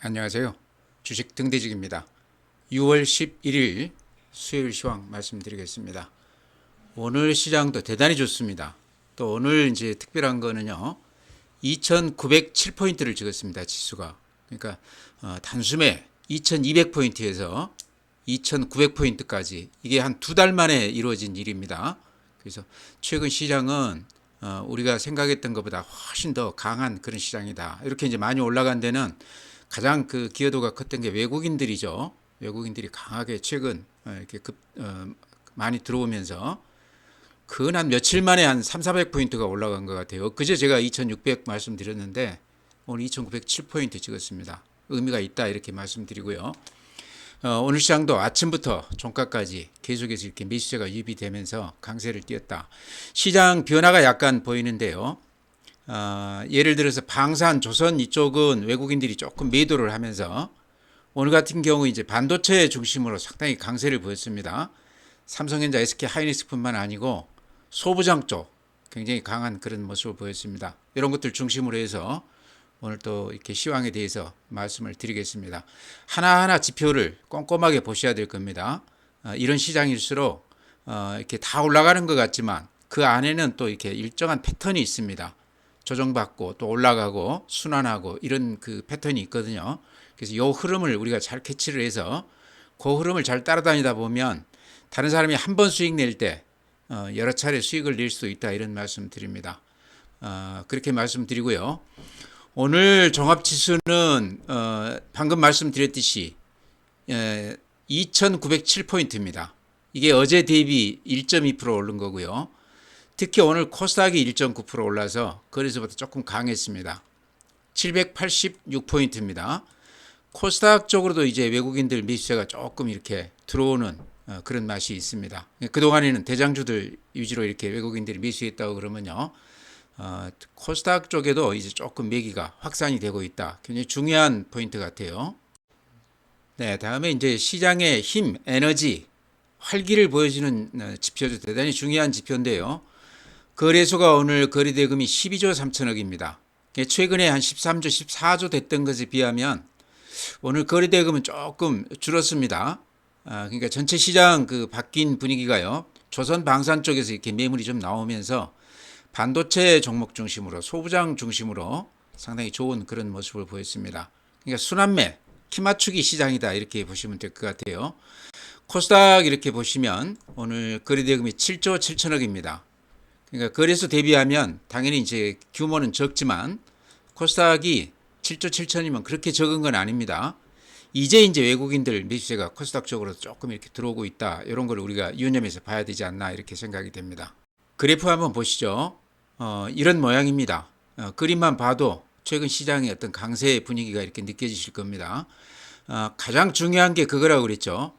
안녕하세요. 주식 등대직입니다. 6월 11일 수요일 시황 말씀드리겠습니다. 오늘 시장도 대단히 좋습니다. 또 오늘 이제 특별한 거는요. 2,907포인트를 찍었습니다. 지수가. 그러니까 단숨에 2,200포인트에서 2,900포인트까지 이게 한 두 달 만에 이루어진 일입니다. 그래서 최근 시장은 우리가 생각했던 것보다 훨씬 더 강한 그런 시장이다. 이렇게 이제 많이 올라간 데는 가장 그 기여도가 컸던 게 외국인들이죠. 외국인들이 강하게 최근 이렇게 많이 들어오면서 근 며칠 만에 한 3, 400포인트가 올라간 것 같아요. 그제 제가 2,600 말씀드렸는데 오늘 2,907포인트 찍었습니다. 의미가 있다 이렇게 말씀드리고요. 오늘 시장도 아침부터 종가까지 계속해서 이렇게 매수세가 유입되면서 강세를 띄었다. 시장 변화가 약간 보이는데요. 예를 들어서 방산, 조선 이쪽은 외국인들이 조금 매도를 하면서 오늘 같은 경우 이제 반도체 중심으로 상당히 강세를 보였습니다. 삼성전자, SK하이닉스뿐만 아니고 소부장 쪽 굉장히 강한 그런 모습을 보였습니다. 이런 것들 중심으로 해서 오늘 또 이렇게 시황에 대해서 말씀을 드리겠습니다. 하나하나 지표를 꼼꼼하게 보셔야 될 겁니다. 이런 시장일수록 이렇게 다 올라가는 것 같지만 그 안에는 또 이렇게 일정한 패턴이 있습니다. 조정받고 또 올라가고 순환하고 이런 그 패턴이 있거든요. 그래서 이 흐름을 우리가 잘 캐치를 해서 그 흐름을 잘 따라다니다 보면 다른 사람이 한 번 수익 낼 때 여러 차례 수익을 낼 수 있다 이런 말씀 드립니다. 그렇게 말씀드리고요. 오늘 종합지수는 방금 말씀드렸듯이 2,907포인트입니다. 이게 어제 대비 1.2% 오른 거고요. 특히 오늘 코스닥이 1.9% 올라서 거래소보다 조금 강했습니다. 786포인트입니다. 코스닥 쪽으로도 이제 외국인들 매수세가 조금 이렇게 들어오는 그런 맛이 있습니다. 그동안에는 대장주들 위주로 이렇게 외국인들이 매수했다고 그러면요. 코스닥 쪽에도 이제 조금 매기가 확산이 되고 있다. 굉장히 중요한 포인트 같아요. 네, 다음에 이제 시장의 힘, 에너지, 활기를 보여주는 지표도 대단히 중요한 지표인데요. 거래소가 오늘 거래대금이 12조 3천억입니다. 최근에 한 13조, 14조 됐던 것에 비하면 오늘 거래대금은 조금 줄었습니다. 그러니까 전체 시장 그 바뀐 분위기가요. 조선 방산 쪽에서 이렇게 매물이 좀 나오면서 반도체 종목 중심으로 소부장 중심으로 상당히 좋은 그런 모습을 보였습니다. 그러니까 순환매, 키 맞추기 시장이다 이렇게 보시면 될 것 같아요. 코스닥 이렇게 보시면 오늘 거래대금이 7조 7천억입니다. 그러니까 거래소 대비하면 당연히 이제 규모는 적지만 코스닥이 7조 7천이면 그렇게 적은 건 아닙니다. 이제 외국인들 매수세가 코스닥 쪽으로 조금 이렇게 들어오고 있다. 이런 걸 우리가 유념해서 봐야 되지 않나 이렇게 생각이 됩니다. 그래프 한번 보시죠. 이런 모양입니다. 그림만 봐도 최근 시장의 어떤 강세 분위기가 이렇게 느껴지실 겁니다. 가장 중요한 게 그거라고 그랬죠.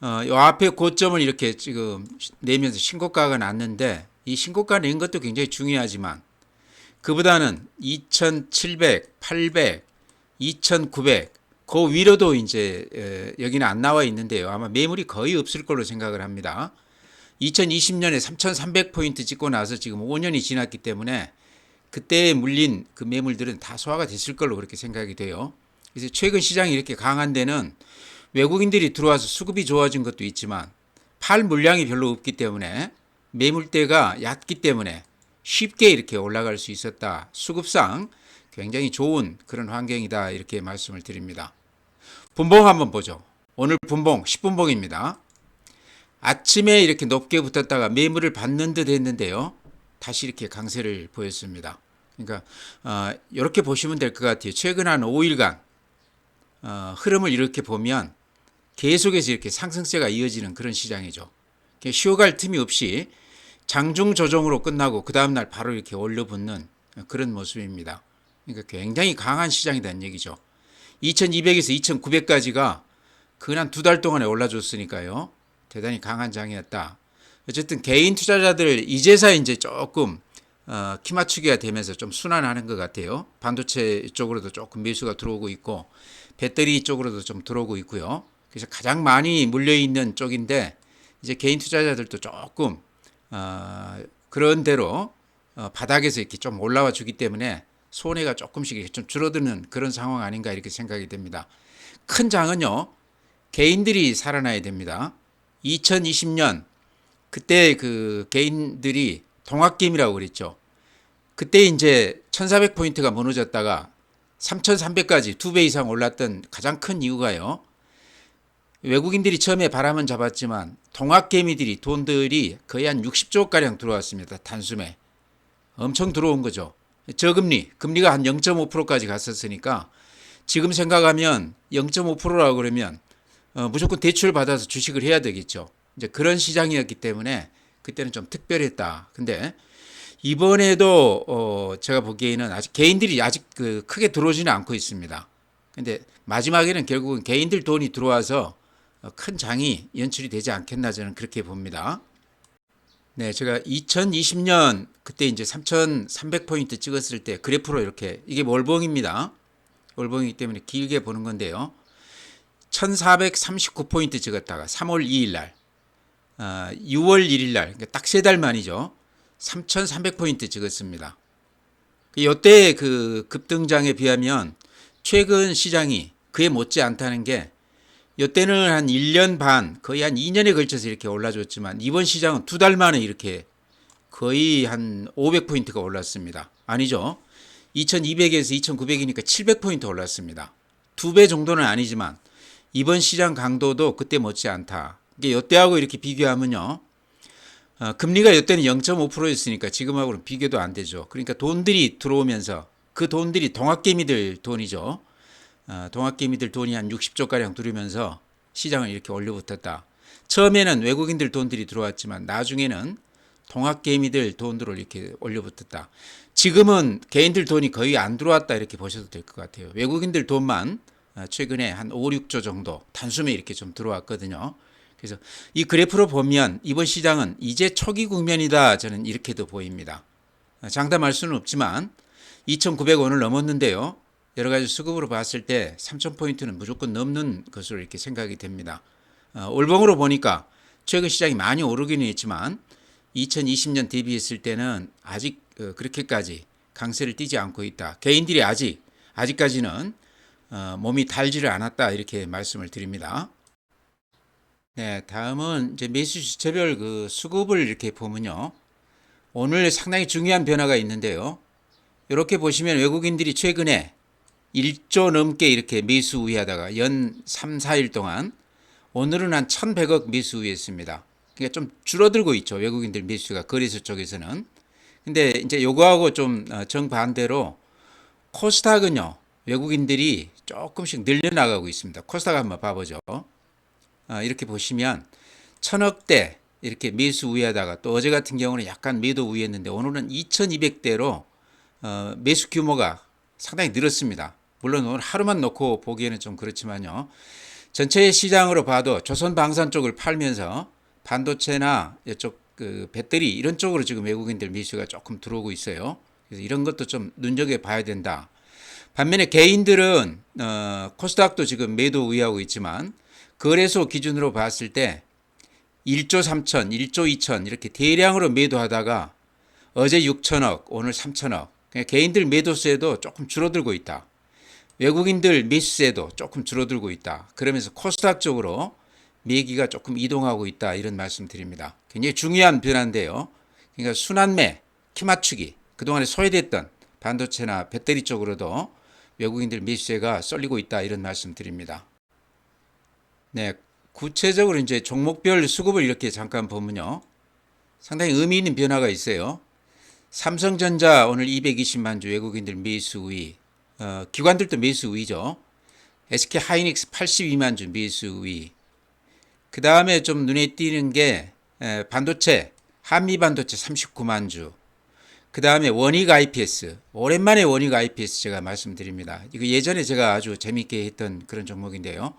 이 앞에 고점을 이렇게 지금 내면서 신고가가 났는데 이 신고가 낸 것도 굉장히 중요하지만 그보다는 2,700, 800, 2,900 그 위로도 이제 여기는 안 나와 있는데요. 아마 매물이 거의 없을 걸로 생각을 합니다. 2020년에 3,300포인트 찍고 나서 지금 5년이 지났기 때문에 그때 물린 그 매물들은 다 소화가 됐을 걸로 그렇게 생각이 돼요. 그래서 최근 시장이 이렇게 강한 데는 외국인들이 들어와서 수급이 좋아진 것도 있지만 팔 물량이 별로 없기 때문에 매물대가 얕기 때문에 쉽게 이렇게 올라갈 수 있었다. 수급상 굉장히 좋은 그런 환경이다 이렇게 말씀을 드립니다. 분봉 한번 보죠. 오늘 분봉 10분봉입니다. 아침에 이렇게 높게 붙었다가 매물을 받는 듯 했는데요. 다시 이렇게 강세를 보였습니다. 그러니까 이렇게 보시면 될 것 같아요. 최근 한 5일간 흐름을 이렇게 보면 계속해서 이렇게 상승세가 이어지는 그런 시장이죠. 쉬어갈 틈이 없이 장중 조정으로 끝나고 그 다음날 바로 이렇게 올려붙는 그런 모습입니다. 그러니까 굉장히 강한 시장이라는 얘기죠. 2200에서 2900까지가 근 두 달 동안에 올라줬으니까요. 대단히 강한 장이었다. 어쨌든 개인 투자자들 이제서 이제 조금 키 맞추기가 되면서 좀 순환하는 것 같아요. 반도체 쪽으로도 조금 매수가 들어오고 있고 배터리 쪽으로도 좀 들어오고 있고요. 그래서 가장 많이 물려있는 쪽인데 이제 개인 투자자들도 조금 그런 대로 바닥에서 이렇게 좀 올라와 주기 때문에 손해가 조금씩 이렇게 좀 줄어드는 그런 상황 아닌가 이렇게 생각이 됩니다. 큰 장은요, 개인들이 살아나야 됩니다. 2020년 그때 그 개인들이 동학개미라고 그랬죠. 그때 이제 1400포인트가 무너졌다가 3300까지 2배 이상 올랐던 가장 큰 이유가요, 외국인들이 처음에 바람은 잡았지만 동학개미들이 돈들이 거의 한 60조가량 들어왔습니다. 단숨에. 엄청 들어온 거죠. 저금리, 금리가 한 0.5%까지 갔었으니까 지금 생각하면 0.5%라고 그러면 무조건 대출 받아서 주식을 해야 되겠죠. 이제 그런 시장이었기 때문에 그때는 좀 특별했다. 근데 이번에도 제가 보기에는 아직 개인들이 아직 크게 들어오지는 않고 있습니다. 근데 마지막에는 결국은 개인들 돈이 들어와서 큰 장이 연출이 되지 않겠나 저는 그렇게 봅니다. 네, 제가 2020년 그때 이제 3,300포인트 찍었을 때 그래프로 이렇게, 이게 월봉입니다. 월봉이기 때문에 길게 보는 건데요. 1,439포인트 찍었다가 3월 2일 날, 6월 1일 날, 그러니까 딱 3달 만이죠. 3,300포인트 찍었습니다. 이때 그 급등장에 비하면 최근 시장이 그에 못지 않다는 게, 이때는 한 1년 반, 거의 한 2년에 걸쳐서 이렇게 올라줬지만 이번 시장은 2달 만에 이렇게 거의 한 500포인트가 올랐습니다. 아니죠. 2200에서 2900이니까 700포인트 올랐습니다. 2배 정도는 아니지만 이번 시장 강도도 그때 못지 않다. 이게 이때하고 이렇게 비교하면요, 금리가 이때는 0.5%였으니까 지금하고는 비교도 안 되죠. 그러니까 돈들이 들어오면서 그 돈들이 동학개미들 돈이죠. 동학개미들 돈이 한 60조가량 들어오면서 시장을 이렇게 올려붙었다. 처음에는 외국인들 돈들이 들어왔지만 나중에는 동학개미들 돈들을 이렇게 올려붙었다. 지금은 개인들 돈이 거의 안 들어왔다 이렇게 보셔도 될 것 같아요. 외국인들 돈만 최근에 한 5, 6조 정도 단숨에 이렇게 좀 들어왔거든요. 그래서 이 그래프로 보면 이번 시장은 이제 초기 국면이다, 저는 이렇게도 보입니다. 장담할 수는 없지만 2,900원을 넘었는데요, 여러 가지 수급으로 봤을 때 3,000포인트는 무조건 넘는 것으로 이렇게 생각이 됩니다. 월봉으로 보니까 최근 시장이 많이 오르기는 했지만 2020년 대비했을 때는 아직 그렇게까지 강세를 띠지 않고 있다. 개인들이 아직까지는 몸이 달지를 않았다, 이렇게 말씀을 드립니다. 네, 다음은 이제 매수 주체별 그 수급을 이렇게 보면요, 오늘 상당히 중요한 변화가 있는데요. 이렇게 보시면 외국인들이 최근에 1조 넘게 이렇게 매수 우위하다가 연 3, 4일 동안 오늘은 한 1,100억 매수 우위했습니다. 그러니까 좀 줄어들고 있죠, 외국인들 매수가 거래소 쪽에서는. 근데 이제 요거하고 좀 정반대로 코스닥은요, 외국인들이 조금씩 늘려나가고 있습니다. 코스닥 한번 봐보죠. 이렇게 보시면 1,000억대 이렇게 매수 우위하다가 또 어제 같은 경우는 약간 매도 우위했는데 오늘은 2,200대로 매수 규모가 상당히 늘었습니다. 물론 오늘 하루만 놓고 보기에는 좀 그렇지만요, 전체 시장으로 봐도 조선방산 쪽을 팔면서 반도체나 이쪽 그 배터리 이런 쪽으로 지금 외국인들 매수가 조금 들어오고 있어요. 그래서 이런 것도 좀 눈여겨봐야 된다. 반면에 개인들은 코스닥도 지금 매도 우위하고 있지만 거래소 기준으로 봤을 때 1조 3천, 1조 2천 이렇게 대량으로 매도하다가 어제 6천억, 오늘 3천억. 개인들 매도세도 조금 줄어들고 있다. 외국인들 매수세도 조금 줄어들고 있다. 그러면서 코스닥 쪽으로 매기가 조금 이동하고 있다, 이런 말씀 드립니다. 굉장히 중요한 변화인데요. 그러니까 순환매, 키맞추기, 그동안에 소외됐던 반도체나 배터리 쪽으로도 외국인들 매수세가 쏠리고 있다, 이런 말씀 드립니다. 네, 구체적으로 이제 종목별 수급을 이렇게 잠깐 보면요, 상당히 의미 있는 변화가 있어요. 삼성전자 오늘 220만 주 외국인들 매수 우위, 기관들도 매수 우위죠. SK 하이닉스 82만 주 매수 우위. 그 다음에 좀 눈에 띄는 게 반도체, 한미 반도체 39만 주. 그 다음에 원익 IPS, 오랜만에 원익 IPS 제가 말씀드립니다. 이거 예전에 제가 아주 재밌게 했던 그런 종목인데요.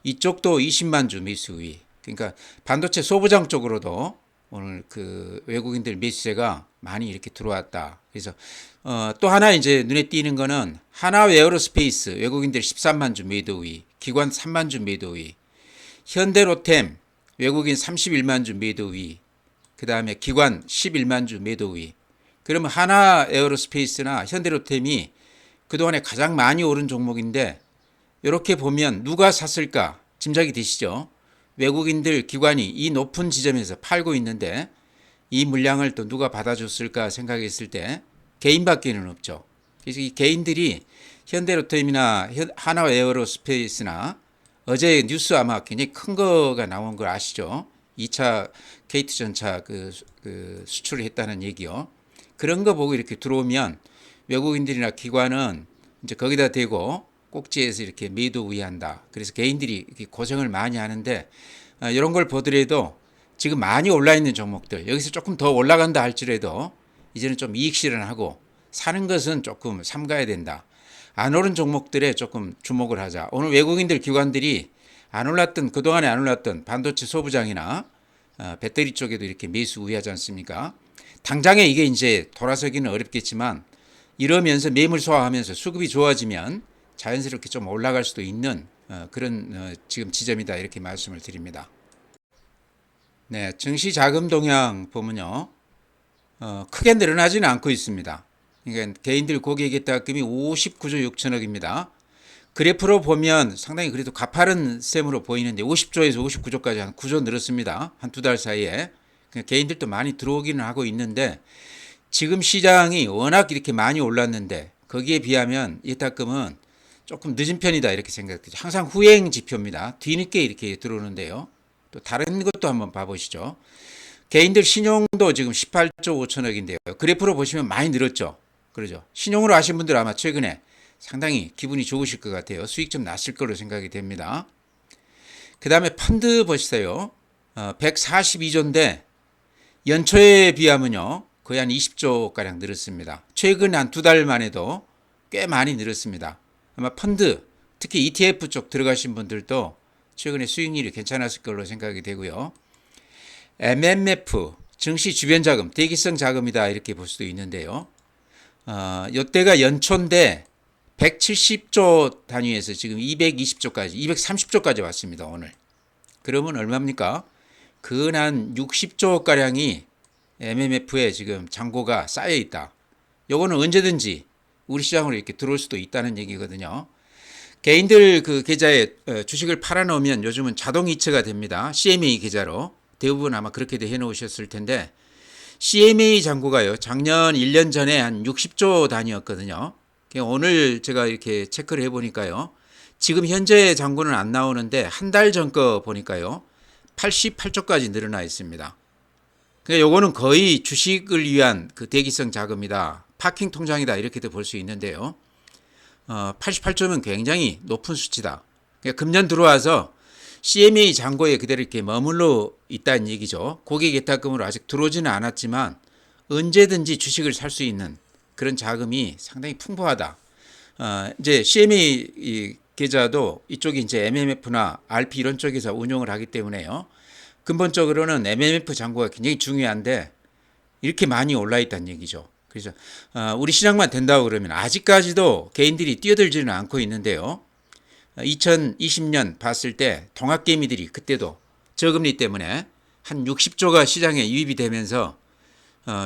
이쪽도 20만 주 매수 우위. 그러니까 반도체 소부장 쪽으로도 오늘 그 외국인들 매수세가 많이 이렇게 들어왔다. 그래서 또 하나 이제 눈에 띄는 거는 하나 에어로스페이스 외국인들 13만 주 매도 우위, 기관 3만 주 매도 우위, 현대로템 외국인 31만 주 매도 우위, 그 다음에 기관 11만 주 매도 우위. 그러면 하나 에어로스페이스나 현대로템이 그동안에 가장 많이 오른 종목인데 이렇게 보면 누가 샀을까 짐작이 되시죠? 외국인들 기관이 이 높은 지점에서 팔고 있는데 이 물량을 또 누가 받아줬을까 생각했을 때 개인밖에는 없죠. 그래서 이 개인들이 현대로템이나 하나 에어로스페이스나 어제 뉴스 아마 굉장히 큰 거가 나온 걸 아시죠? 2차 KT 전차 그 수출을 했다는 얘기요. 그런 거 보고 이렇게 들어오면 외국인들이나 기관은 이제 거기다 대고 꼭지에서 이렇게 매도 우위한다. 그래서 개인들이 이렇게 고생을 많이 하는데 이런 걸 보더라도 지금 많이 올라 있는 종목들 여기서 조금 더 올라간다 할지라도 이제는 좀 이익 실현하고 사는 것은 조금 삼가야 된다. 안 오른 종목들에 조금 주목을 하자. 오늘 외국인들 기관들이 안 올랐던 그동안에 안 올랐던 반도체 소부장이나 배터리 쪽에도 이렇게 매수 우위하지 않습니까? 당장에 이게 이제 돌아서기는 어렵겠지만 이러면서 매물 소화하면서 수급이 좋아지면 자연스럽게 좀 올라갈 수도 있는 그런 지금 지점이다 이렇게 말씀을 드립니다. 네, 증시 자금 동향 보면요, 크게 늘어나지는 않고 있습니다. 그러니까 개인들 고객예탁금이 59조 6천억입니다. 그래프로 보면 상당히 그래도 가파른 셈으로 보이는데 50조에서 59조까지 한 9조 늘었습니다. 한 두 달 사이에. 개인들도 많이 들어오기는 하고 있는데 지금 시장이 워낙 이렇게 많이 올랐는데 거기에 비하면 예탁금은 조금 늦은 편이다 이렇게 생각되죠. 항상 후행 지표입니다. 뒤늦게 이렇게 들어오는데요. 또 다른 것도 한번 봐보시죠. 개인들 신용도 지금 18조 5천억인데요. 그래프로 보시면 많이 늘었죠. 그러죠. 신용으로 하신 분들 아마 최근에 상당히 기분이 좋으실 것 같아요. 수익 좀 났을 거로 생각이 됩니다. 그 다음에 펀드 보시세요. 142조인데 연초에 비하면요. 거의 한 20조가량 늘었습니다. 최근 한 두 달만 해도 꽤 많이 늘었습니다. 아마 펀드, 특히 ETF 쪽 들어가신 분들도 최근에 수익률이 괜찮았을 걸로 생각이 되고요. MMF, 증시 주변 자금, 대기성 자금이다 이렇게 볼 수도 있는데요. 이때가 연초인데 170조 단위에서 지금 220조까지, 230조까지 왔습니다. 오늘. 그러면 얼마입니까? 근 60조가량이 MMF에 지금 잔고가 쌓여 있다. 요거는 언제든지 우리 시장으로 이렇게 들어올 수도 있다는 얘기거든요. 개인들 그 계좌에 주식을 팔아놓으면 요즘은 자동 이체가 됩니다. CMA 계좌로. 대부분 아마 그렇게도 해놓으셨을 텐데 CMA 잔고가요. 작년 1년 전에 한 60조 단위였거든요. 오늘 제가 이렇게 체크를 해보니까요. 지금 현재 잔고는 안 나오는데 한 달 전 거 보니까요. 88조까지 늘어나 있습니다. 그러니까 요거는 거의 주식을 위한 그 대기성 자금이다. 파킹 통장이다. 이렇게도 볼 수 있는데요. 88조면 굉장히 높은 수치다. 그러니까 금년 들어와서 CMA 잔고에 그대로 이렇게 머물러 있다는 얘기죠. 고객 예탁금으로 아직 들어오지는 않았지만 언제든지 주식을 살 수 있는 그런 자금이 상당히 풍부하다. 이제 CMA 계좌도 이쪽이 이제 MMF나 RP 이런 쪽에서 운용을 하기 때문에요. 근본적으로는 MMF 잔고가 굉장히 중요한데 이렇게 많이 올라 있다는 얘기죠. 그래서 우리 시장만 된다고 그러면 아직까지도 개인들이 뛰어들지는 않고 있는데요. 2020년 봤을 때 동학개미들이 그때도 저금리 때문에 한 60조가 시장에 유입이 되면서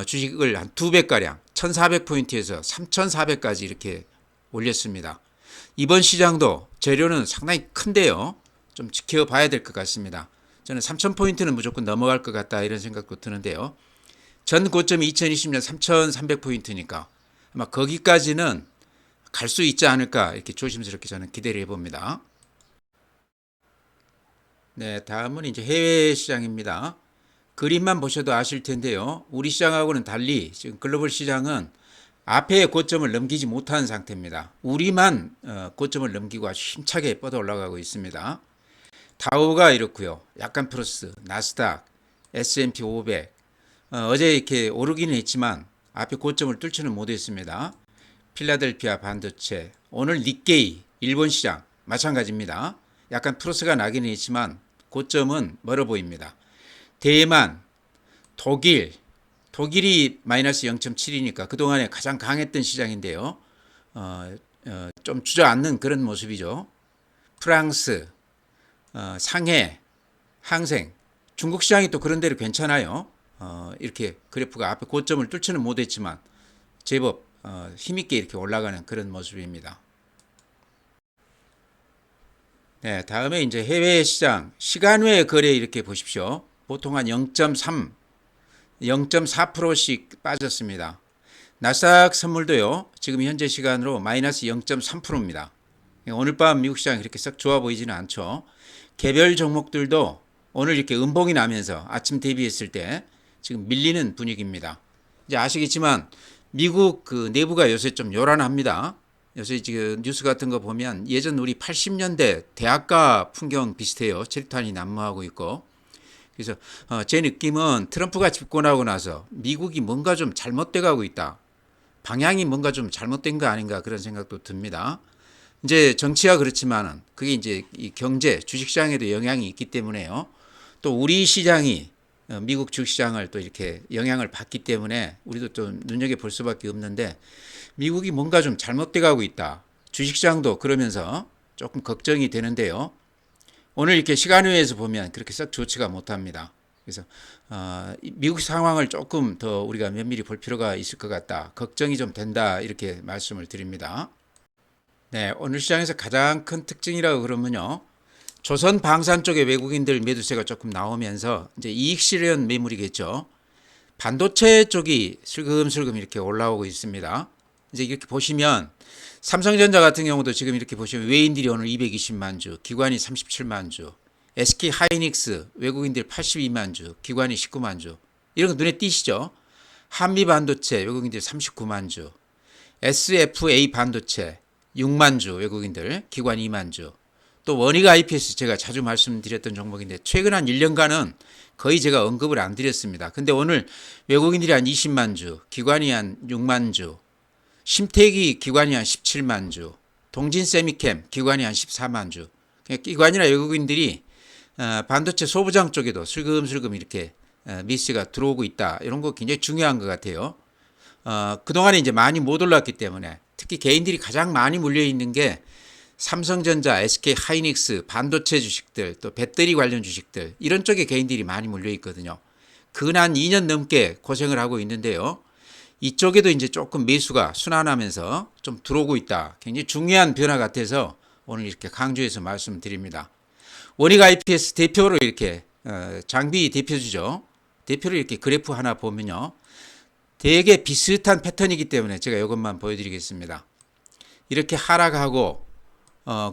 주식을 한 2배가량 1400포인트에서 3400까지 이렇게 올렸습니다. 이번 시장도 재료는 상당히 큰데요. 좀 지켜봐야 될 것 같습니다. 저는 3000포인트는 무조건 넘어갈 것 같다 이런 생각도 드는데요. 전 고점이 2020년 3300포인트니까 아마 거기까지는 갈 수 있지 않을까 이렇게 조심스럽게 저는 기대를 해봅니다. 네, 다음은 이제 해외 시장입니다. 그림만 보셔도 아실 텐데요. 우리 시장하고는 달리 지금 글로벌 시장은 앞에 고점을 넘기지 못한 상태입니다. 우리만 고점을 넘기고 아주 힘차게 뻗어 올라가고 있습니다. 다우가 이렇고요. 약간 플러스, 나스닥, S&P 500 어제 이렇게 오르기는 했지만 앞에 고점을 뚫지는 못했습니다. 필라델피아 반도체, 오늘 니케이 일본 시장 마찬가지입니다. 약간 플러스가 나기는 했지만 고점은 멀어 보입니다. 대만, 독일이 마이너스 0.7이니까 그동안에 가장 강했던 시장인데요. 좀 주저앉는 그런 모습이죠. 프랑스, 상해, 항생, 중국 시장이 또 그런 대로 괜찮아요. 이렇게 그래프가 앞에 고점을 뚫지는 못했지만 제법 힘있게 이렇게 올라가는 그런 모습입니다. 네, 다음에 이제 해외 시장 시간 외 거래 이렇게 보십시오. 보통 한 0.3, 0.4%씩 빠졌습니다. 나스닥 선물도요. 지금 현재 시간으로 마이너스 0.3%입니다. 오늘 밤 미국 시장 그렇게 썩 좋아 보이지는 않죠. 개별 종목들도 오늘 이렇게 음봉이 나면서 아침 대비했을 때 지금 밀리는 분위기입니다. 이제 아시겠지만 미국 그 내부가 요새 좀 요란합니다. 요새 지금 뉴스 같은 거 보면 예전 우리 80년대 대학가 풍경 비슷해요. 체류탄이 난무하고 있고. 그래서 제 느낌은 트럼프가 집권하고 나서 미국이 뭔가 좀 잘못돼 가고 있다. 방향이 뭔가 좀 잘못된 거 아닌가 그런 생각도 듭니다. 이제 정치가 그렇지만은 그게 이제 이 경제 주식시장에도 영향이 있기 때문에요. 또 우리 시장이 미국 주식시장을 또 이렇게 영향을 받기 때문에 우리도 좀 눈여겨볼 수밖에 없는데 미국이 뭔가 좀 잘못돼 가고 있다. 주식시장도 그러면서 조금 걱정이 되는데요. 오늘 이렇게 시간외에서 보면 그렇게 썩 좋지가 못합니다. 그래서 미국 상황을 조금 더 우리가 면밀히 볼 필요가 있을 것 같다. 걱정이 좀 된다. 이렇게 말씀을 드립니다. 네, 오늘 시장에서 가장 큰 특징이라고 그러면요. 조선 방산 쪽에 외국인들 매도세가 조금 나오면서 이제 이익 실현 매물이겠죠. 반도체 쪽이 슬금슬금 이렇게 올라오고 있습니다. 이제 이렇게 보시면 삼성전자 같은 경우도 지금 이렇게 보시면 외인들이 오늘 220만 주, 기관이 37만 주, SK 하이닉스 외국인들 82만 주, 기관이 19만 주. 이런 거 눈에 띄시죠? 한미 반도체 외국인들 39만 주, SFA 반도체 6만 주 외국인들, 기관 2만 주. 또 원익 IPS 제가 자주 말씀드렸던 종목인데 최근 한 1년간은 거의 제가 언급을 안 드렸습니다. 근데 오늘 외국인들이 한 20만 주, 기관이 한 6만 주, 심택이 기관이 한 17만 주, 동진세미캠 기관이 한 14만 주. 기관이나 외국인들이 반도체 소부장 쪽에도 슬금슬금 이렇게 미스가 들어오고 있다. 이런 거 굉장히 중요한 것 같아요. 그동안에 이제 많이 못 올랐기 때문에 특히 개인들이 가장 많이 물려 있는 게 삼성전자, SK 하이닉스, 반도체 주식들, 또 배터리 관련 주식들 이런 쪽에 개인들이 많이 물려 있거든요. 근 2년 넘게 고생을 하고 있는데요. 이쪽에도 이제 조금 매수가 순환하면서 좀 들어오고 있다. 굉장히 중요한 변화 같아서 오늘 이렇게 강조해서 말씀드립니다. 원익 IPS 대표로 이렇게 장비 대표주죠. 대표로 이렇게 그래프 하나 보면요. 되게 비슷한 패턴이기 때문에 제가 이것만 보여드리겠습니다. 이렇게 하락하고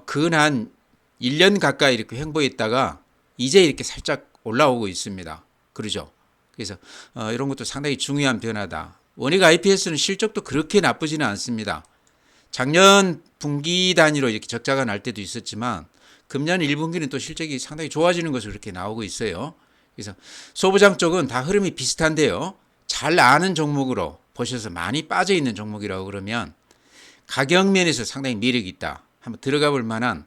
근 1년 가까이 이렇게 횡보했다가 이제 이렇게 살짝 올라오고 있습니다. 그러죠. 그래서 이런 것도 상당히 중요한 변화다. 원익 IPS는 실적도 그렇게 나쁘지는 않습니다. 작년 분기 단위로 이렇게 적자가 날 때도 있었지만 금년 1분기는 또 실적이 상당히 좋아지는 것으로 이렇게 나오고 있어요. 그래서 소부장 쪽은 다 흐름이 비슷한데요. 잘 아는 종목으로 보셔서 많이 빠져 있는 종목이라고 그러면 가격 면에서 상당히 매력이 있다. 한번 들어가 볼 만한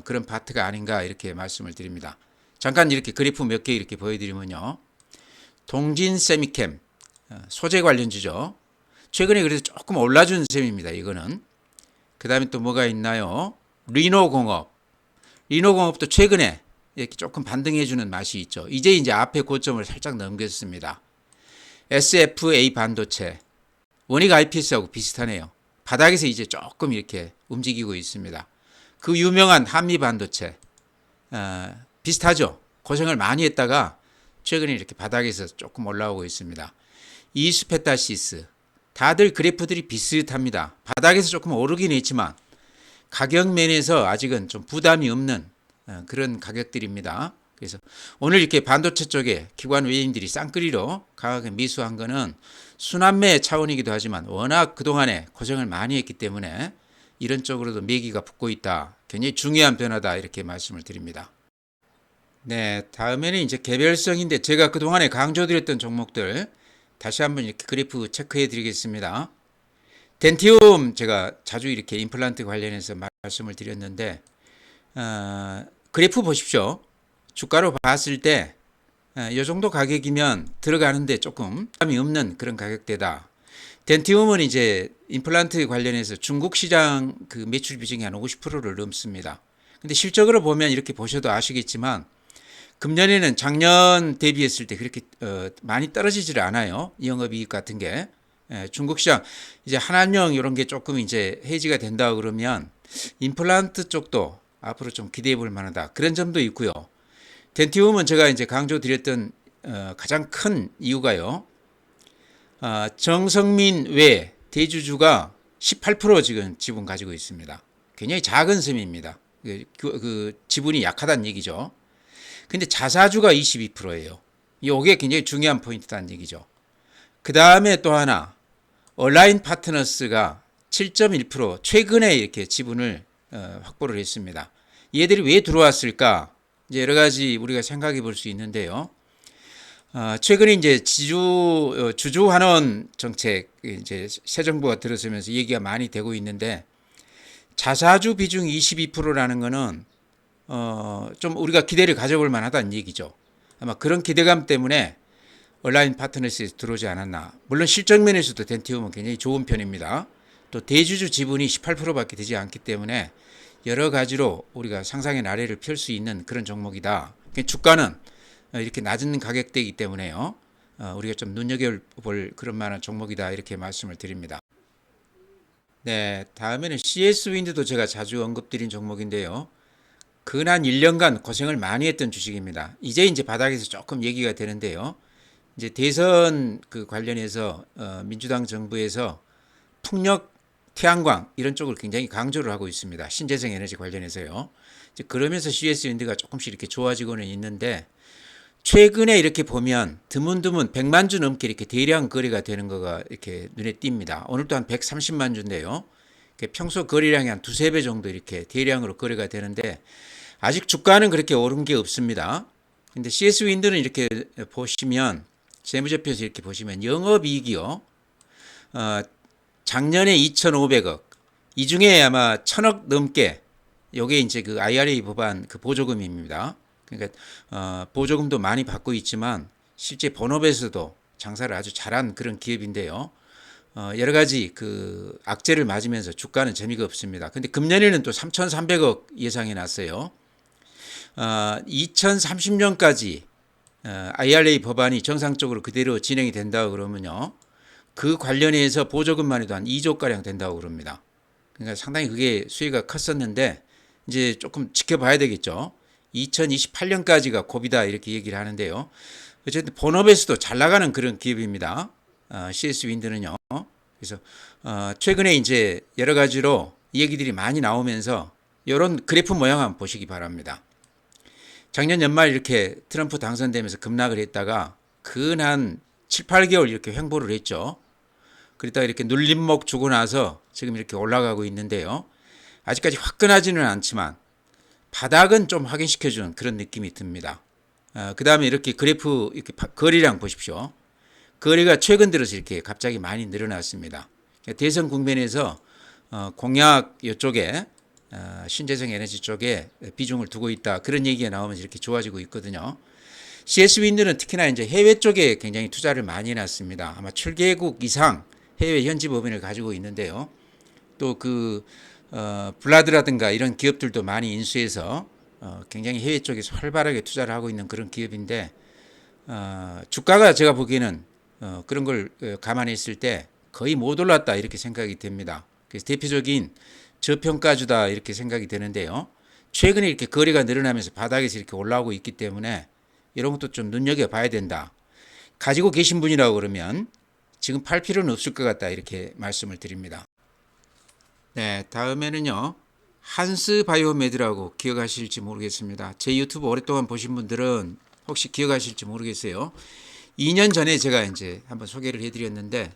그런 파트가 아닌가 이렇게 말씀을 드립니다. 잠깐 이렇게 그래프 몇 개 이렇게 보여드리면요. 동진세미캠 소재 관련주죠. 최근에 그래서 조금 올라준 셈입니다. 이거는. 그 다음에 또 뭐가 있나요? 리노공업. 리노공업도 최근에 이렇게 조금 반등해주는 맛이 있죠. 이제 앞에 고점을 살짝 넘겼습니다. SFA 반도체. 원익 IPS하고 비슷하네요. 바닥에서 이제 조금 이렇게 움직이고 있습니다. 그 유명한 한미 반도체. 비슷하죠. 고생을 많이 했다가 최근에 이렇게 바닥에서 조금 올라오고 있습니다. 이스페타시스. 다들 그래프들이 비슷합니다. 바닥에서 조금 오르긴 했지만 가격 면에서 아직은 좀 부담이 없는 그런 가격들입니다. 그래서 오늘 이렇게 반도체 쪽에 기관 외인들이 쌍끌이로 강하게 매수한 거는 순환매 차원이기도 하지만 워낙 그동안에 고생을 많이 했기 때문에 이런 쪽으로도 매기가 붙고 있다. 굉장히 중요한 변화다 이렇게 말씀을 드립니다. 네, 다음에는 이제 개별성인데 제가 그동안에 강조드렸던 종목들 다시 한번 이렇게 그래프 체크해 드리겠습니다. 덴티움 제가 자주 이렇게 임플란트 관련해서 말씀을 드렸는데 그래프 보십시오. 주가로 봤을 때 이 정도 가격이면 들어가는데 조금 부담이 없는 그런 가격대다. 덴티움은 이제 임플란트 관련해서 중국 시장 그 매출 비중이 한 50%를 넘습니다. 근데 실적으로 보면 이렇게 보셔도 아시겠지만 금년에는 작년 대비했을 때 그렇게 많이 떨어지질 않아요. 영업이익 같은 게. 중국 시장 이제 한한령 이런 게 조금 이제 해지가 된다 그러면 임플란트 쪽도 앞으로 좀 기대해 볼 만하다. 그런 점도 있고요. 덴티움은 제가 이제 강조드렸던 가장 큰 이유가요. 정성민 외 대주주가 18% 지금 지분 가지고 있습니다. 굉장히 작은 셈입니다. 그 지분이 약하다는 얘기죠. 근데 자사주가 22%예요. 이게 굉장히 중요한 포인트다는 얘기죠. 그 다음에 또 하나 얼라인 파트너스가 7.1% 최근에 이렇게 지분을 확보를 했습니다. 얘들이 왜 들어왔을까? 이제 여러 가지 우리가 생각해 볼 수 있는데요. 최근에 이제 주주 환원 정책 이제 새 정부가 들어서면서 얘기가 많이 되고 있는데 자사주 비중 22%라는 거는 좀 우리가 기대를 가져볼 만하다는 얘기죠. 아마 그런 기대감 때문에 얼라인 파트너스에 들어오지 않았나. 물론 실적 면에서도 덴티움은 굉장히 좋은 편입니다. 또 대주주 지분이 18%밖에 되지 않기 때문에 여러 가지로 우리가 상상의 나래를 펼 수 있는 그런 종목이다. 주가는 이렇게 낮은 가격대이기 때문에요. 우리가 좀 눈여겨볼 그런 만한 종목이다 이렇게 말씀을 드립니다. 네, 다음에는 CS 윈드도 제가 자주 언급드린 종목인데요. 근한 1년간 고생을 많이 했던 주식입니다. 이제 바닥에서 조금 얘기가 되는데요. 이제 대선 그 관련해서 민주당 정부에서 풍력, 태양광 이런 쪽을 굉장히 강조를 하고 있습니다. 신재생 에너지 관련해서요. 이제 그러면서 CS 윈드가 조금씩 이렇게 좋아지고는 있는데 최근에 이렇게 보면 드문드문 100만 주 넘게 이렇게 대량 거래가 되는 거가 이렇게 눈에 띕니다. 오늘도 한 130만 주인데요. 평소 거래량이 한 두세 배 정도 이렇게 대량으로 거래가 되는데 아직 주가는 그렇게 오른 게 없습니다. 근데 CS 윈드는 이렇게 보시면 재무제표에서 이렇게 보시면 영업이익이요. 작년에 2,500억, 이 중에 아마 1,000억 넘게 요게 이제 그 IRA 법안 그 보조금입니다. 그러니까 보조금도 많이 받고 있지만 실제 본업에서도 장사를 아주 잘한 그런 기업인데요. 여러 가지 그 악재를 맞으면서 주가는 재미가 없습니다. 근데 금년에는 또 3,300억 예상해 놨어요. 2030년까지 IRA 법안이 정상적으로 그대로 진행이 된다고 그러면요. 그 관련해서 보조금만 해도 한 2조가량 된다고 그럽니다. 그러니까 상당히 그게 수혜가 컸었는데 이제 조금 지켜봐야 되겠죠. 2028년까지가 고비다 이렇게 얘기를 하는데요. 어쨌든 본업에서도 잘 나가는 그런 기업입니다. CS 윈드는요. 그래서 최근에 이제 여러 가지로 얘기들이 많이 나오면서 이런 그래프 모양 한번 보시기 바랍니다. 작년 연말 이렇게 트럼프 당선되면서 급락을 했다가 근한 7, 8개월 이렇게 횡보를 했죠. 그러다가 이렇게 눌림목 주고 나서 지금 이렇게 올라가고 있는데요. 아직까지 화끈하지는 않지만 바닥은 좀 확인시켜주는 그런 느낌이 듭니다. 그 다음에 이렇게 그래프 이렇게 거래량 보십시오. 거래가 최근 들어서 이렇게 갑자기 많이 늘어났습니다. 대선 국면에서 공약 이쪽에 신재생 에너지 쪽에 비중을 두고 있다. 그런 얘기가 나오면서 이렇게 좋아지고 있거든요. CS 윈드는 특히나 이제 해외 쪽에 굉장히 투자를 많이 해놨습니다. 아마 7개국 이상 해외 현지 법인을 가지고 있는데요. 또 그 블라드라든가 이런 기업들도 많이 인수해서 굉장히 해외 쪽에서 활발하게 투자를 하고 있는 그런 기업인데 주가가 제가 보기에는 그런 걸 감안했을 때 거의 못 올랐다 이렇게 생각이 됩니다. 그래서 대표적인 저평가주다 이렇게 생각이 되는데요. 최근에 이렇게 거래가 늘어나면서 바닥에서 이렇게 올라오고 있기 때문에 이런 것도 좀 눈여겨봐야 된다. 가지고 계신 분이라고 그러면 지금 팔 필요는 없을 것 같다 이렇게 말씀을 드립니다. 네, 다음에는요. 한스 바이오메드라고 기억하실지 모르겠습니다. 제 유튜브 오랫동안 보신 분들은 혹시 기억하실지 모르겠어요. 2년 전에 제가 이제 한번 소개를 해드렸는데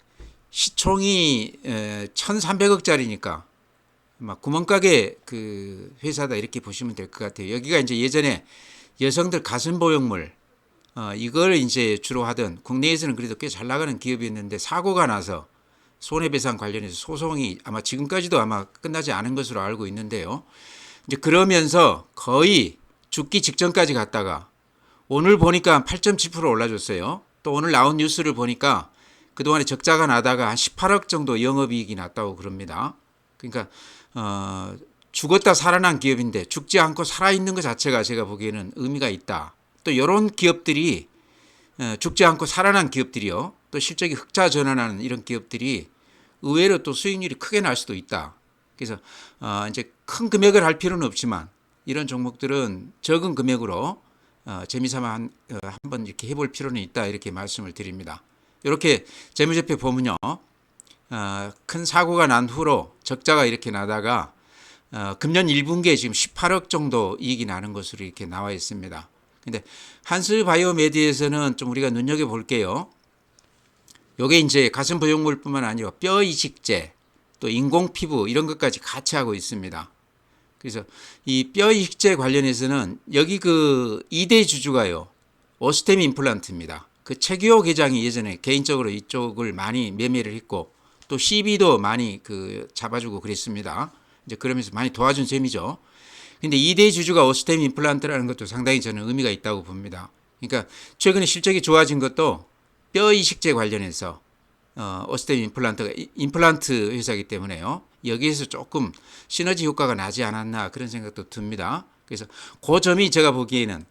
시총이 1,300억짜리니까 막 구멍가게 그 회사다 이렇게 보시면 될 것 같아요. 여기가 이제 예전에 여성들 가슴 보형물 이걸 이제 주로 하던 국내에서는 그래도 꽤 잘 나가는 기업이었는데 사고가 나서 손해배상 관련해서 소송이 아마 지금까지도 아마 끝나지 않은 것으로 알고 있는데요. 이제 그러면서 거의 죽기 직전까지 갔다가 오늘 보니까 8.7% 올라줬어요. 또 오늘 나온 뉴스를 보니까 그동안에 적자가 나다가 한 18억 정도 영업이익이 났다고 그럽니다. 그러니까 죽었다 살아난 기업인데 죽지 않고 살아있는 것 자체가 제가 보기에는 의미가 있다. 또 이런 기업들이 죽지 않고 살아난 기업들이요. 또 실적이 흑자 전환하는 이런 기업들이 의외로 또 수익률이 크게 날 수도 있다. 그래서 이제 큰 금액을 할 필요는 없지만 이런 종목들은 적은 금액으로 재미삼아 한번 이렇게 해볼 필요는 있다 이렇게 말씀을 드립니다. 이렇게 재무제표 보면요, 큰 사고가 난 후로 적자가 이렇게 나다가 금년 1분기에 지금 18억 정도 이익이 나는 것으로 이렇게 나와 있습니다. 근데 한스바이오메디에서는 좀 우리가 눈여겨 볼게요. 요게 이제 가슴 보형물뿐만 아니라 뼈 이식제, 또 인공 피부 이런 것까지 같이 하고 있습니다. 그래서 이 뼈 이식제 관련해서는 여기 그 2대 주주가요, 오스템 임플란트입니다. 그 최규호 회장이 예전에 개인적으로 이쪽을 많이 매매를 했고 또 CB도 많이 그 잡아주고 그랬습니다. 이제 그러면서 많이 도와준 셈이죠. 근데 2대 주주가 오스템 임플란트라는 것도 상당히 저는 의미가 있다고 봅니다. 그러니까 최근에 실적이 좋아진 것도 뼈 이식제 관련해서 오스템 임플란트가 임플란트 회사이기 때문에요. 여기에서 조금 시너지 효과가 나지 않았나 그런 생각도 듭니다. 그래서 그 점이 제가 보기에는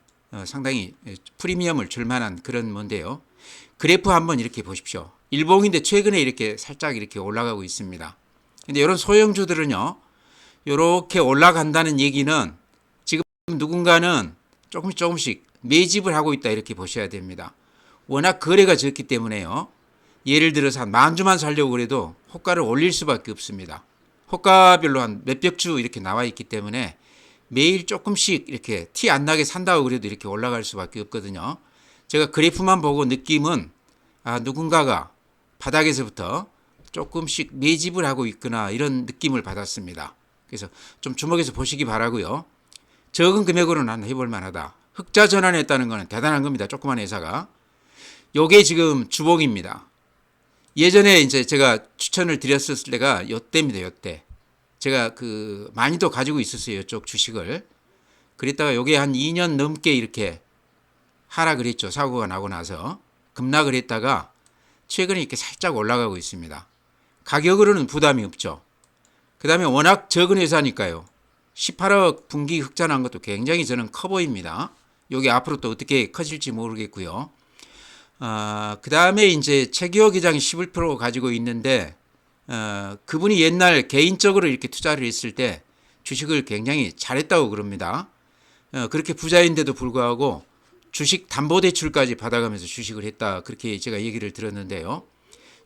상당히 프리미엄을 줄 만한 그런 건데요. 그래프 한번 이렇게 보십시오. 일봉인데 최근에 이렇게 살짝 이렇게 올라가고 있습니다. 근데 이런 소형주들은요, 이렇게 올라간다는 얘기는 지금 누군가는 조금씩 매집을 하고 있다 이렇게 보셔야 됩니다. 워낙 거래가 적기 때문에요. 예를 들어서 한 10,000주만 살려고 그래도 호가를 올릴 수밖에 없습니다. 호가별로 한 몇백 주 이렇게 나와 있기 때문에 매일 조금씩 이렇게 티 안 나게 산다고 그래도 이렇게 올라갈 수밖에 없거든요. 제가 그래프만 보고 느낌은 누군가가 바닥에서부터 조금씩 매집을 하고 있거나 이런 느낌을 받았습니다. 그래서 좀 주목해서 보시기 바라고요. 적은 금액으로는 한 해볼 만하다. 흑자 전환했다는 것은 대단한 겁니다. 조그만 회사가. 요게 지금 주봉입니다. 예전에 이제 제가 추천을 드렸을 때가 요때입니다. 요때. 제가 그 많이도 가지고 있었어요. 이쪽 주식을. 그랬다가 요게 한 2년 넘게 이렇게 하락을 했죠. 사고가 나고 나서. 급락을 했다가 최근에 이렇게 살짝 올라가고 있습니다. 가격으로는 부담이 없죠. 그 다음에 워낙 적은 회사니까요. 18억 분기 흑자 난 것도 굉장히 저는 커 보입니다. 요게 앞으로 또 어떻게 커질지 모르겠고요. 그 다음에 이제 최기호 기장이 11% 가지고 있는데, 그분이 옛날 개인적으로 이렇게 투자를 했을 때 주식을 굉장히 잘했다고 그럽니다. 그렇게 부자인데도 불구하고 주식 담보대출까지 받아가면서 주식을 했다. 그렇게 제가 얘기를 들었는데요.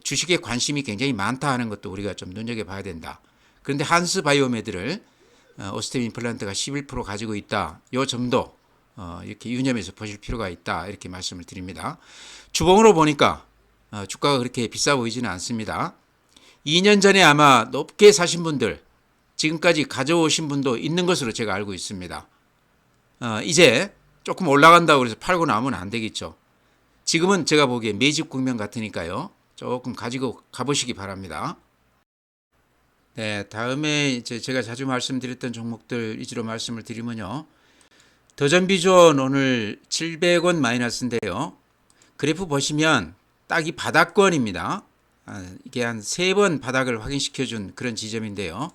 주식에 관심이 굉장히 많다 하는 것도 우리가 좀 눈여겨봐야 된다. 그런데 한스바이오메드를 오스템 임플란트가 11% 가지고 있다. 이 점도 이렇게 유념해서 보실 필요가 있다. 이렇게 말씀을 드립니다. 주봉으로 보니까 주가가 그렇게 비싸 보이지는 않습니다. 2년 전에 아마 높게 사신 분들, 지금까지 가져오신 분도 있는 것으로 제가 알고 있습니다. 이제 조금 올라간다고 해서 팔고 나면 안 되겠죠. 지금은 제가 보기에 매집 국면 같으니까요. 조금 가지고 가보시기 바랍니다. 네, 다음에 이제 제가 자주 말씀드렸던 종목들 위주로 말씀을 드리면요. 더전비존 오늘 700원 마이너스인데요. 그래프 보시면 딱 이 바닥권입니다. 이게 한 3번 바닥을 확인시켜준 그런 지점인데요.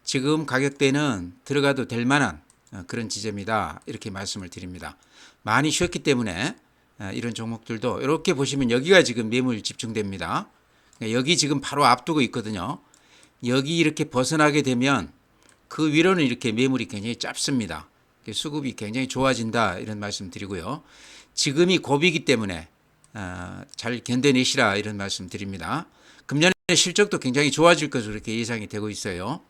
지금 가격대는 들어가도 될 만한 그런 지점이다. 이렇게 말씀을 드립니다. 많이 쉬었기 때문에 이런 종목들도 이렇게 보시면 여기가 지금 매물 집중됩니다. 여기 지금 바로 앞두고 있거든요. 여기 이렇게 벗어나게 되면 그 위로는 이렇게 매물이 굉장히 짧습니다. 수급이 굉장히 좋아진다 이런 말씀 드리고요. 지금이 고비이기 때문에 잘 견뎌내시라 이런 말씀 드립니다. 금년에 실적도 굉장히 좋아질 것으로 이렇게 예상이 되고 있어요.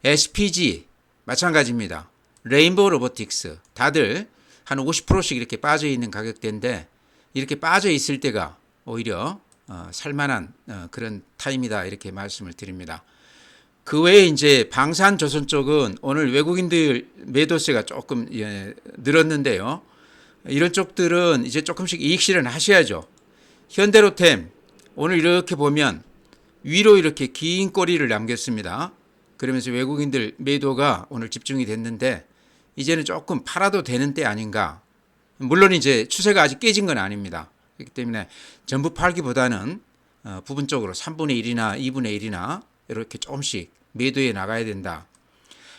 SPG 마찬가지입니다. 레인보우 로보틱스 다들 한 50%씩 이렇게 빠져 있는 가격대인데 이렇게 빠져 있을 때가 오히려 살만한 그런 타임이다 이렇게 말씀을 드립니다. 그 외에 이제 방산조선 쪽은 오늘 외국인들 매도세가 조금 늘었는데요. 이런 쪽들은 이제 조금씩 이익 실현하셔야죠. 현대로템 오늘 이렇게 보면 위로 이렇게 긴 꼬리를 남겼습니다. 그러면서 외국인들 매도가 오늘 집중이 됐는데 이제는 조금 팔아도 되는 때 아닌가. 물론 이제 추세가 아직 깨진 건 아닙니다. 그렇기 때문에 전부 팔기보다는 부분적으로 3분의 1이나 2분의 1이나 이렇게 조금씩 매도해 나가야 된다.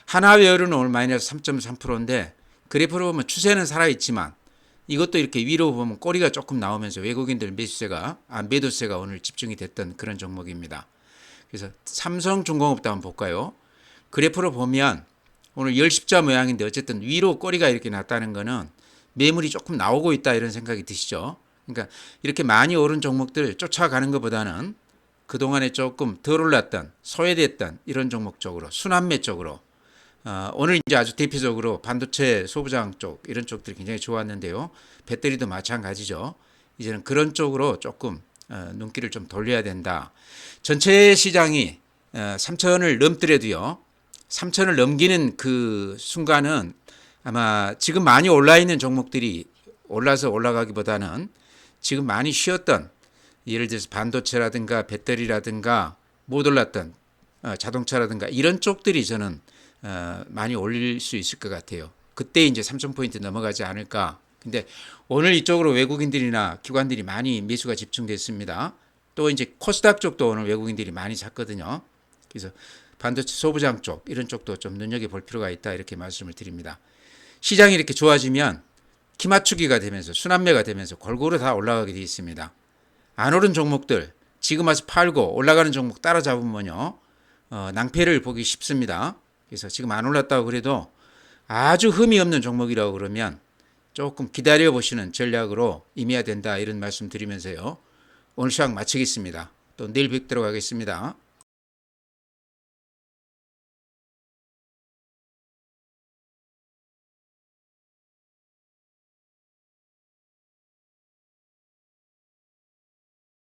하나웨어는 오늘 마이너스 3.3%인데 그래프로 보면 추세는 살아있지만 이것도 이렇게 위로 보면 꼬리가 조금 나오면서 외국인들 매도세가 오늘 집중이 됐던 그런 종목입니다. 그래서 삼성중공업도 한번 볼까요? 그래프로 보면 오늘 열십자 모양인데 어쨌든 위로 꼬리가 이렇게 났다는 거는 매물이 조금 나오고 있다 이런 생각이 드시죠? 그러니까 이렇게 많이 오른 종목들 쫓아가는 것보다는 그동안에 조금 덜 올랐던 소외됐던 이런 종목 쪽으로 순환매 쪽으로 오늘 이제 아주 대표적으로 반도체 소부장 쪽 이런 쪽들이 굉장히 좋았는데요. 배터리도 마찬가지죠. 이제는 그런 쪽으로 조금 눈길을 좀 돌려야 된다. 전체 시장이 3천을 넘더라도요. 3천을 넘기는 그 순간은 아마 지금 많이 올라 있는 종목들이 올라서 올라가기보다는 지금 많이 쉬었던 예를 들어서 반도체라든가 배터리라든가 못 올랐던 자동차라든가 이런 쪽들이 저는 많이 올릴 수 있을 것 같아요. 그때 이제 3,000포인트 넘어가지 않을까. 근데 오늘 이쪽으로 외국인들이나 기관들이 많이 매수가 집중됐습니다. 또 이제 코스닥 쪽도 오늘 외국인들이 많이 샀거든요. 그래서 반도체 소부장 쪽 이런 쪽도 좀 눈여겨볼 필요가 있다 이렇게 말씀을 드립니다. 시장이 이렇게 좋아지면 키 맞추기가 되면서 순환매가 되면서 골고루 다 올라가게 되어 있습니다. 안 오른 종목들 지금 와서 팔고 올라가는 종목 따라잡으면요 낭패를 보기 쉽습니다. 그래서 지금 안 올랐다고 그래도 아주 흠이 없는 종목이라고 그러면 조금 기다려 보시는 전략으로 임해야 된다 이런 말씀 드리면서요 오늘 시황 마치겠습니다. 또 내일 뵙도록 하겠습니다.